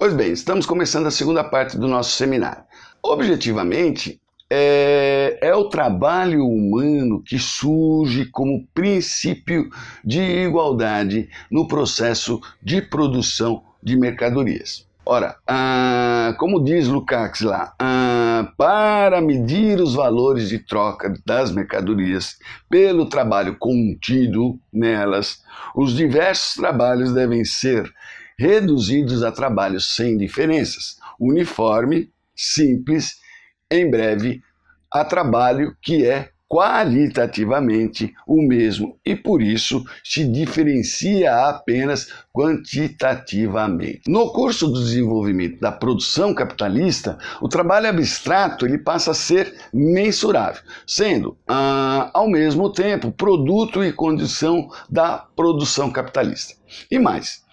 Pois bem, estamos começando a segunda parte do nosso seminário. Objetivamente, é o trabalho humano que surge como princípio de igualdade no processo de produção de mercadorias. Ora, como diz Lukács lá, para medir os valores de troca das mercadorias pelo trabalho contido nelas, os diversos trabalhos devem ser reduzidos a trabalhos sem diferenças, uniforme, simples, em breve, a trabalho que é qualitativamente o mesmo e por isso se diferencia apenas quantitativamente. No curso do desenvolvimento da produção capitalista, o trabalho abstrato ele passa a ser mensurável, sendo ao mesmo tempo produto e condição da produção capitalista. E mais,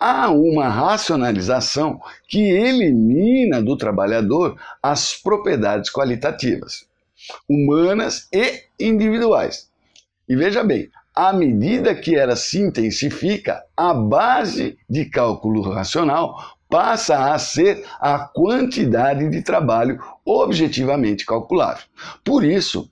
há uma racionalização que elimina do trabalhador as propriedades qualitativas, humanas e individuais. E veja bem, à medida que ela se intensifica, a base de cálculo racional passa a ser a quantidade de trabalho objetivamente calculável. Por isso,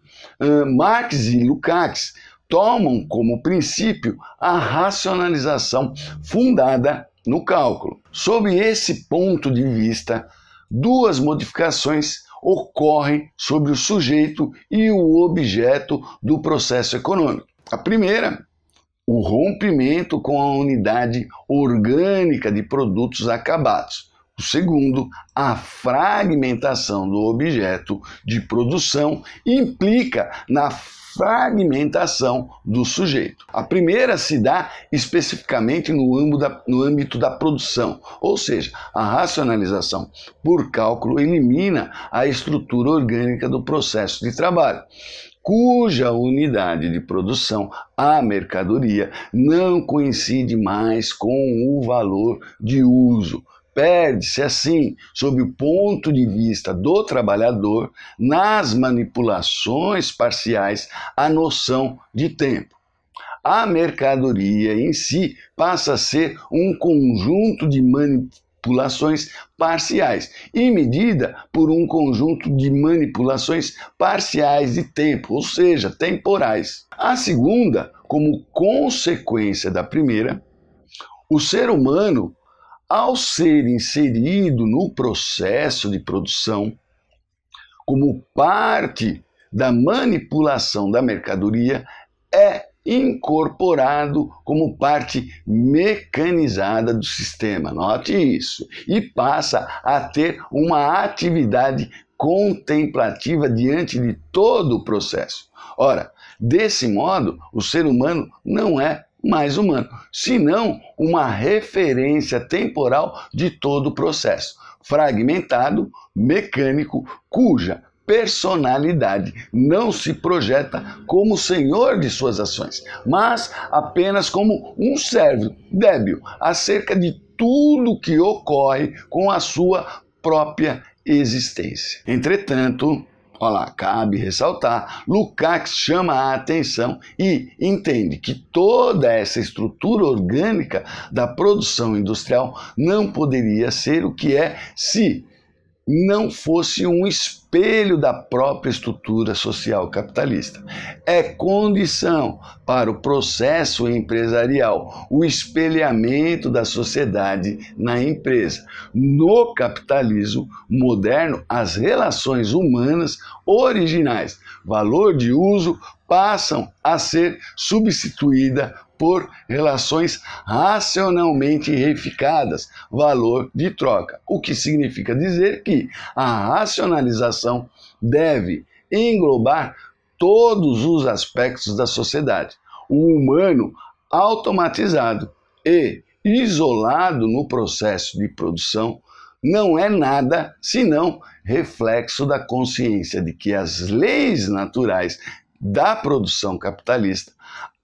Marx e Lukács tomam como princípio a racionalização fundada no cálculo. Sob esse ponto de vista, duas modificações ocorrem sobre o sujeito e o objeto do processo econômico. A primeira, o rompimento com a unidade orgânica de produtos acabados. O segundo, a fragmentação do objeto de produção implica na fragmentação do sujeito. A primeira se dá especificamente no âmbito da produção, ou seja, a racionalização por cálculo elimina a estrutura orgânica do processo de trabalho, cuja unidade de produção, a mercadoria, não coincide mais com o valor de uso. Perde-se, assim, sob o ponto de vista do trabalhador, nas manipulações parciais, a noção de tempo. A mercadoria em si passa a ser um conjunto de manipulações parciais e medida por um conjunto de manipulações parciais de tempo, ou seja, temporais. A segunda, como consequência da primeira, o ser humano, ao ser inserido no processo de produção, como parte da manipulação da mercadoria, é incorporado como parte mecanizada do sistema. Note isso. E passa a ter uma atividade contemplativa diante de todo o processo. Ora, desse modo, o ser humano não é mais humano, senão uma referência temporal de todo o processo, fragmentado, mecânico, cuja personalidade não se projeta como senhor de suas ações, mas apenas como um servo débil acerca de tudo que ocorre com a sua própria existência. Entretanto, cabe ressaltar, Lukács chama a atenção e entende que toda essa estrutura orgânica da produção industrial não poderia ser o que é se não fosse um espelho da própria estrutura social capitalista. É condição para o processo empresarial, o espelhamento da sociedade na empresa. No capitalismo moderno, as relações humanas originais, valor de uso, passam a ser substituídas por relações racionalmente reificadas, valor de troca, o que significa dizer que a racionalização deve englobar todos os aspectos da sociedade. O humano automatizado e isolado no processo de produção não é nada senão reflexo da consciência de que as leis naturais da produção capitalista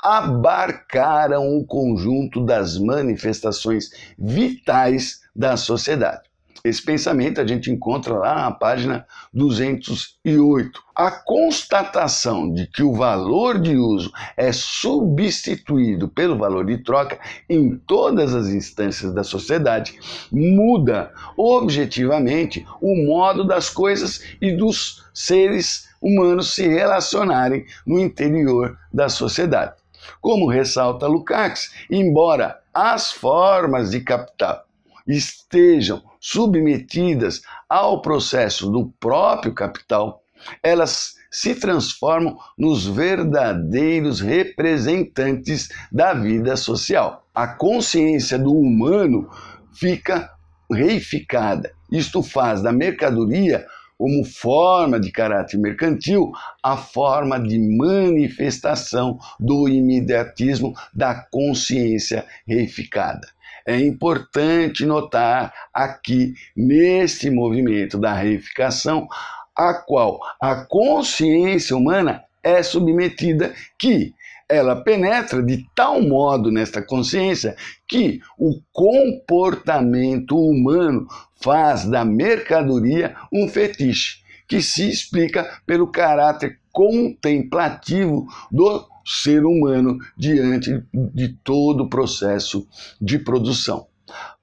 abarcaram o conjunto das manifestações vitais da sociedade. Esse pensamento a gente encontra lá na página 208. A constatação de que o valor de uso é substituído pelo valor de troca em todas as instâncias da sociedade muda objetivamente o modo das coisas e dos seres humanos se relacionarem no interior da sociedade. Como ressalta Lukács, embora as formas de capital estejam submetidas ao processo do próprio capital, elas se transformam nos verdadeiros representantes da vida social. A consciência do humano fica reificada. Isto faz da mercadoria, como forma de caráter mercantil, a forma de manifestação do imediatismo da consciência reificada. É importante notar aqui, neste movimento da reificação, a qual a consciência humana é submetida, que ela penetra de tal modo nesta consciência que o comportamento humano faz da mercadoria um fetiche, que se explica pelo caráter contemplativo do ser humano diante de todo o processo de produção.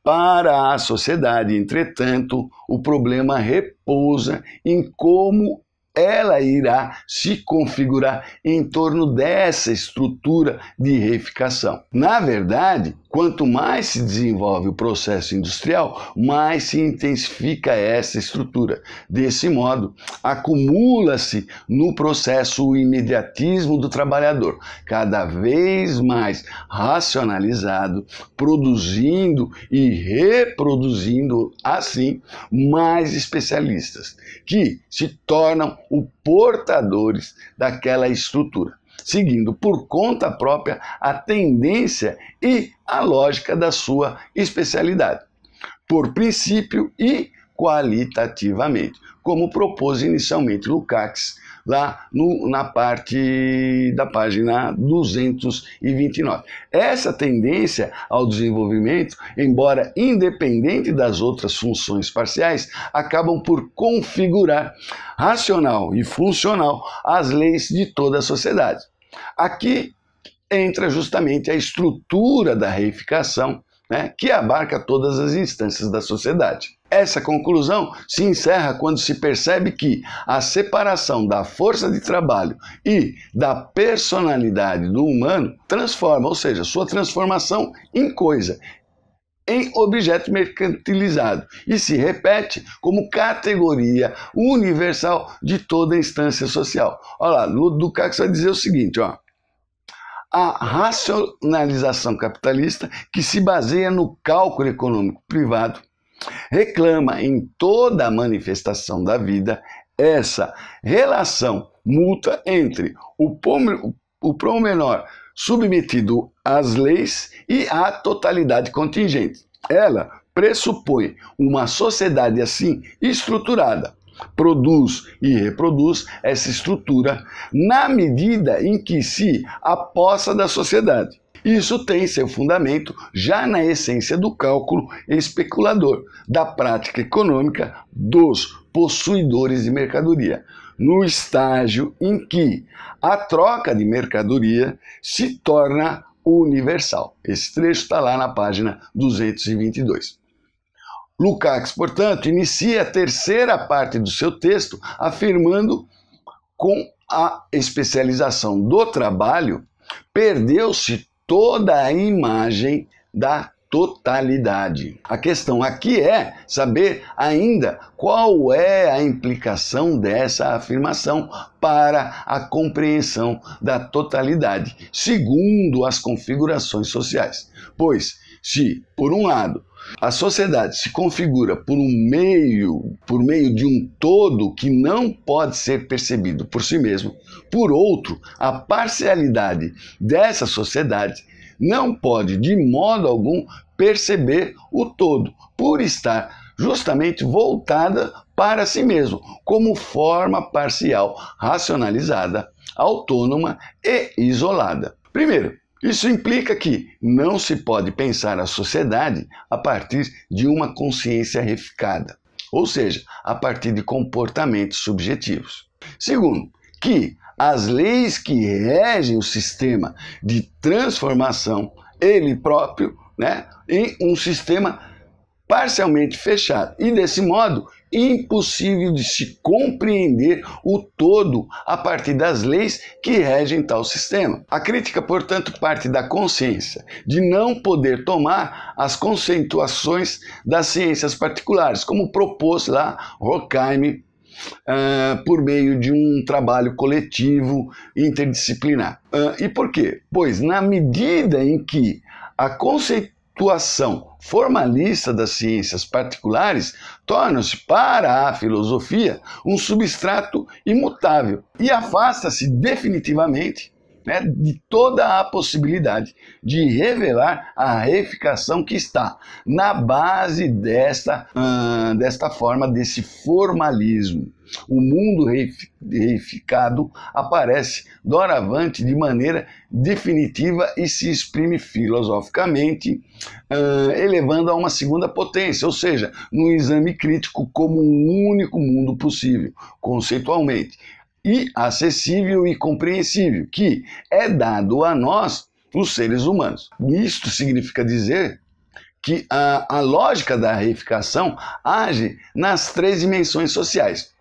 Para a sociedade, entretanto, o problema repousa em como ela irá se configurar em torno dessa estrutura de reificação. Na verdade, quanto mais se desenvolve o processo industrial, mais se intensifica essa estrutura. Desse modo, acumula-se no processo o imediatismo do trabalhador, cada vez mais racionalizado, produzindo e reproduzindo, assim, mais especialistas, que se tornam os portadores daquela estrutura, seguindo por conta própria a tendência e a lógica da sua especialidade, por princípio e qualitativamente, como propôs inicialmente Lukács lá na parte da página 229. Essa tendência ao desenvolvimento, embora independente das outras funções parciais, acabam por configurar racional e funcional as leis de toda a sociedade. Aqui entra justamente a estrutura da reificação, que abarca todas as instâncias da sociedade. Essa conclusão se encerra quando se percebe que a separação da força de trabalho e da personalidade do humano transforma, ou seja, sua transformação em coisa, em objeto mercantilizado, e se repete como categoria universal de toda a instância social. Olha lá, Lukács vai dizer o seguinte, a racionalização capitalista, que se baseia no cálculo econômico privado, reclama em toda a manifestação da vida essa relação mútua entre o promenor submetido às leis e à totalidade contingente. Ela pressupõe uma sociedade assim estruturada, produz e reproduz essa estrutura na medida em que se apossa da sociedade. Isso tem seu fundamento já na essência do cálculo especulador, da prática econômica dos possuidores de mercadoria, no estágio em que a troca de mercadoria se torna universal. Esse trecho está lá na página 222. Lukács, portanto, inicia a terceira parte do seu texto afirmando com a especialização do trabalho, perdeu-se toda a imagem da totalidade. A questão aqui é saber ainda qual é a implicação dessa afirmação para a compreensão da totalidade, segundo as configurações sociais. Pois, se, por um lado, a sociedade se configura por meio de um todo que não pode ser percebido por si mesmo, por outro, a parcialidade dessa sociedade não pode de modo algum perceber o todo, por estar justamente voltada para si mesmo, como forma parcial, racionalizada, autônoma e isolada. Primeiro, Isso implica que não se pode pensar a sociedade a partir de uma consciência reificada, ou seja, a partir de comportamentos subjetivos. Segundo, que as leis que regem o sistema de transformação, ele próprio, em um sistema parcialmente fechado e, desse modo, impossível de se compreender o todo a partir das leis que regem tal sistema. A crítica, portanto, parte da consciência de não poder tomar as conceituações das ciências particulares, como propôs lá Horkheim, por meio de um trabalho coletivo interdisciplinar. E por quê? Pois na medida em que a conceituação formalista das ciências particulares torna-se para a filosofia um substrato imutável e afasta-se definitivamente de toda a possibilidade de revelar a reificação que está na base desta forma, desse formalismo. O mundo reificado aparece doravante de maneira definitiva e se exprime filosoficamente, elevando a uma segunda potência, ou seja, no exame crítico como um único mundo possível, conceitualmente, e acessível e compreensível, que é dado a nós, os seres humanos. Isto significa dizer que a lógica da reificação age nas três dimensões sociais: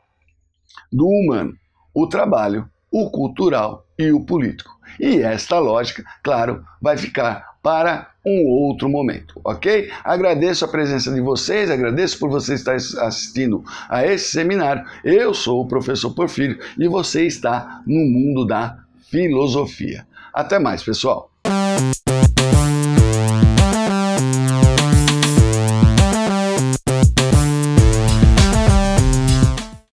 do humano, o trabalho, o cultural e o político. E esta lógica, claro, vai ficar para um outro momento, ok? Agradeço a presença de vocês, agradeço por você estar assistindo a esse seminário. Eu sou o professor Porfírio e você está no mundo da filosofia. Até mais, pessoal!